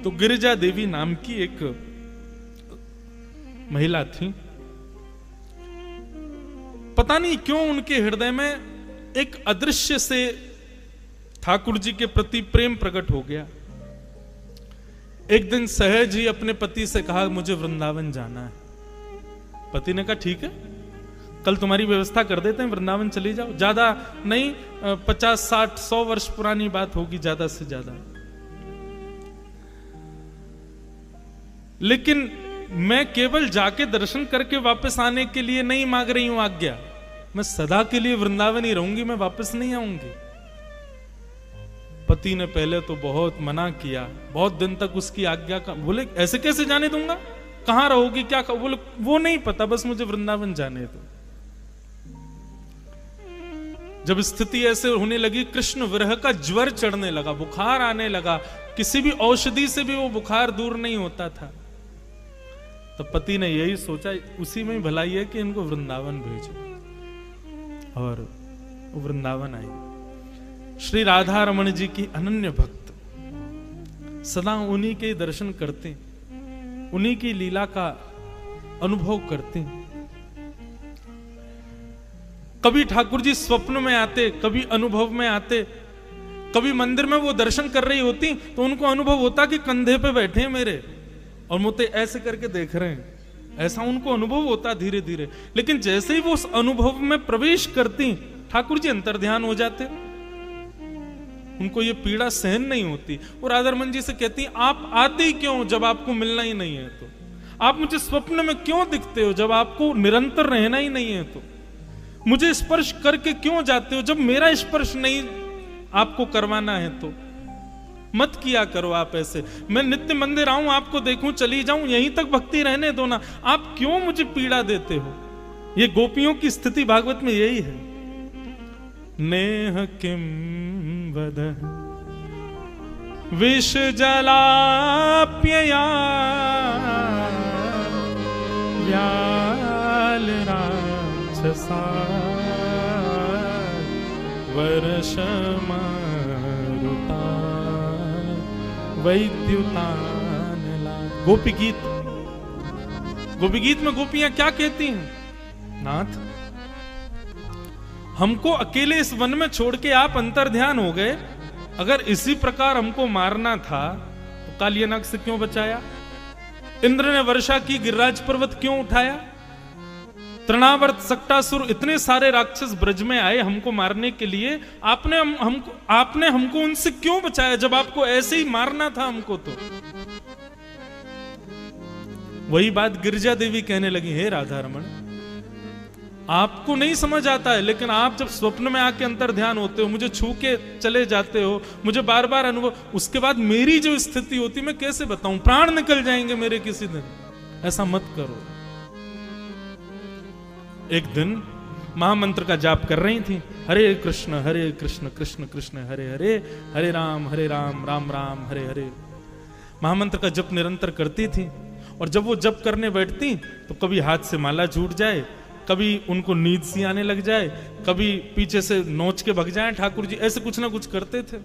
तो गिरिजा देवी नाम की एक महिला थी। पता नहीं क्यों उनके हृदय में एक अदृश्य से ठाकुर जी के प्रति प्रेम प्रकट हो गया। एक दिन सहज ही अपने पति से कहा, मुझे वृंदावन जाना है। पति ने कहा ठीक है, कल तुम्हारी व्यवस्था कर देते हैं, वृंदावन चली जाओ। ज्यादा नहीं, 50, 60, 100 वर्ष पुरानी बात होगी ज्यादा से ज्यादा। लेकिन मैं केवल जाके दर्शन करके वापस आने के लिए नहीं मांग रही हूं आज्ञा, मैं सदा के लिए वृंदावन ही रहूंगी, मैं वापस नहीं आऊंगी। पति ने पहले तो बहुत मना किया, बहुत दिन तक उसकी आज्ञा का, बोले ऐसे कैसे जाने दूंगा, कहां रहोगी, क्या बोले वो नहीं पता, बस मुझे वृंदावन जाने दो। जब स्थिति ऐसे होने लगी, कृष्ण विरह का ज्वर चढ़ने लगा, बुखार आने लगा, किसी भी औषधि से भी वो बुखार दूर नहीं होता था, तो पति ने यही सोचा उसी में भलाई है कि इनको वृंदावन भेजो। और वृंदावन आई। श्री राधा रमण जी की अनन्य भक्त, सदा उन्हीं के दर्शन करते, उन्हीं की लीला का अनुभव करते। कभी ठाकुर जी स्वप्न में आते, कभी अनुभव में आते, कभी मंदिर में वो दर्शन कर रही होती तो उनको अनुभव होता कि कंधे पे बैठे हैं मेरे और मुझे ऐसे करके देख रहे हैं, ऐसा उनको अनुभव होता धीरे धीरे। लेकिन जैसे ही वो उस अनुभव में प्रवेश करती, ठाकुर जी अंतर्ध्यान हो जाते, उनको ये पीड़ा सहन नहीं होती। वो राधारमण जी से कहती, आप आते ही क्यों जब आपको मिलना ही नहीं है, तो आप मुझे स्वप्न में क्यों दिखते हो जब आपको निरंतर रहना ही नहीं है, तो मुझे स्पर्श करके क्यों जाते हो जब मेरा स्पर्श नहीं आपको करवाना है, तो मत किया करो आप ऐसे। मैं नित्य मंदिर आऊं, आपको देखूं, चली जाऊं, यहीं तक भक्ति रहने दो ना, आप क्यों मुझे पीड़ा देते हो। ये गोपियों की स्थिति भागवत में यही है। नेह किम वद विष जलाप्यया व्याल राक्षसा वर्षमा वैद्युतान ला। गोपी गीत, गोपी गीत में गोपियां क्या कहती हैं, नाथ हमको अकेले इस वन में छोड़ के आप अंतर्ध्यान हो गए, अगर इसी प्रकार हमको मारना था तो कालियानाग से क्यों बचाया, इंद्र ने वर्षा की, गिरिराज पर्वत क्यों उठाया, तृणावर्त, सक्टासुर, इतने सारे राक्षस ब्रज में आए हमको मारने के लिए, आपने हमको उनसे क्यों बचाया जब आपको ऐसे ही मारना था हमको। तो वही बात गिरिजा देवी कहने लगी, हे राधा रमण, आपको नहीं समझ आता है, लेकिन आप जब स्वप्न में आके अंतर ध्यान होते हो, मुझे छू के चले जाते हो, मुझे बार बार अनुभव, उसके बाद मेरी जो स्थिति होती मैं कैसे बताऊं, प्राण निकल जाएंगे मेरे किसी दिन, ऐसा मत करो। एक दिन महामंत्र का जाप कर रही थी, हरे कृष्ण कृष्ण कृष्ण हरे हरे, हरे राम राम राम हरे हरे। महामंत्र का जप निरंतर करती थी, और जब वो जप करने बैठती तो कभी हाथ से माला छूट जाए, कभी उनको नींद सी आने लग जाए, कभी पीछे से नोच के भग जाए ठाकुर जी, ऐसे कुछ ना कुछ करते थे।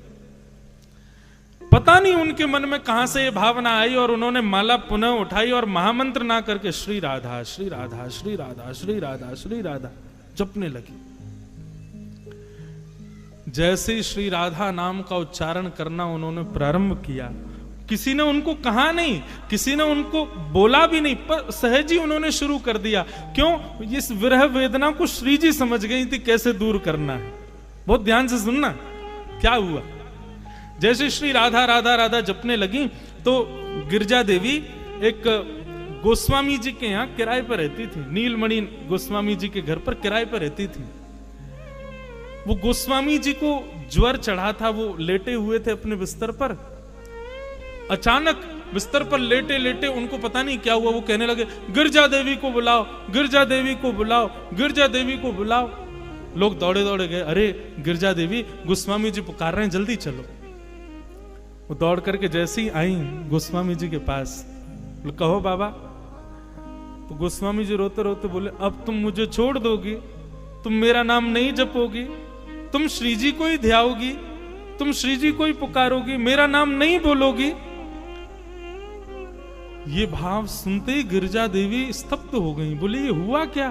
पता नहीं उनके मन में कहां से ये भावना आई, और उन्होंने माला पुनः उठाई और महामंत्र ना करके श्री राधा श्री राधा श्री राधा श्री राधा श्री राधा जपने लगी। जैसे ही श्री राधा नाम का उच्चारण करना उन्होंने प्रारंभ किया, किसी ने उनको कहा नहीं, किसी ने उनको बोला भी नहीं, पर सहज ही उन्होंने शुरू कर दिया। क्यों? इस विरह वेदना को श्री जी समझ गई थी कैसे दूर करना है। बहुत ध्यान से सुनना क्या हुआ। जैसे श्री राधा राधा राधा जपने लगी तो गिरिजा देवी एक गोस्वामी जी के यहाँ किराए पर रहती थी, नीलमणि गोस्वामी जी के घर पर किराए पर रहती थी। वो गोस्वामी जी को ज्वर चढ़ा था, वो लेटे हुए थे अपने बिस्तर पर। अचानक बिस्तर पर लेटे लेटे उनको पता नहीं क्या हुआ, वो कहने लगे गिरिजा देवी को बुलाओ, गिरिजा देवी को बुलाओ, गिरिजा देवी को बुलाओ। लोग दौड़े दौड़े गए, अरे गिरिजा देवी गोस्वामी जी पुकार रहे हैं, जल्दी चलो। वो दौड़ करके जैसे ही आई गोस्वामी जी के पास, कहो बाबा। तो गोस्वामी जी रोते रोते बोले, अब तुम मुझे छोड़ दोगी, तुम मेरा नाम नहीं जपोगी, तुम श्री जी को ही ध्याओगी, तुम श्री जी को ही पुकारोगी, मेरा नाम नहीं बोलोगी। ये भाव सुनते ही गिरजा देवी स्तब्ध हो गई, बोले ये हुआ क्या?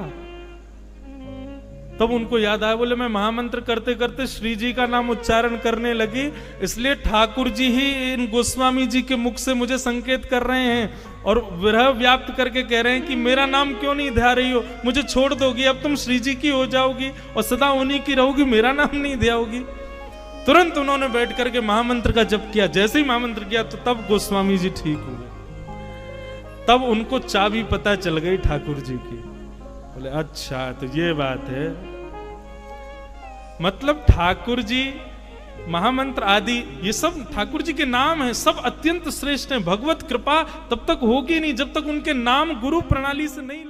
तब उनको याद आया, बोले मैं महामंत्र करते करते श्री जी का नाम उच्चारण करने लगी, इसलिए ठाकुर जी ही इन गोस्वामी जी के मुख से मुझे संकेत कर रहे हैं और विरह व्याप्त करके कह रहे हैं कि मेरा नाम क्यों नहीं ध्या रही हो, मुझे छोड़ दोगी, अब तुम श्री जी की हो जाओगी और सदा उन्हीं की रहोगी, मेरा नाम नहीं ध्याओगी। तुरंत उन्होंने बैठ करके महामंत्र का जप किया। जैसे ही महामंत्र किया तो तब गोस्वामी जी ठीक हुए। तब उनको चाबी पता चल गई ठाकुर जी की। बोले अच्छा तो ये बात है, मतलब ठाकुर जी महामंत्र आदि ये सब ठाकुर जी के नाम हैं, सब अत्यंत श्रेष्ठ हैं। भगवत कृपा तब तक होगी नहीं जब तक उनके नाम गुरु प्रणाली से नहीं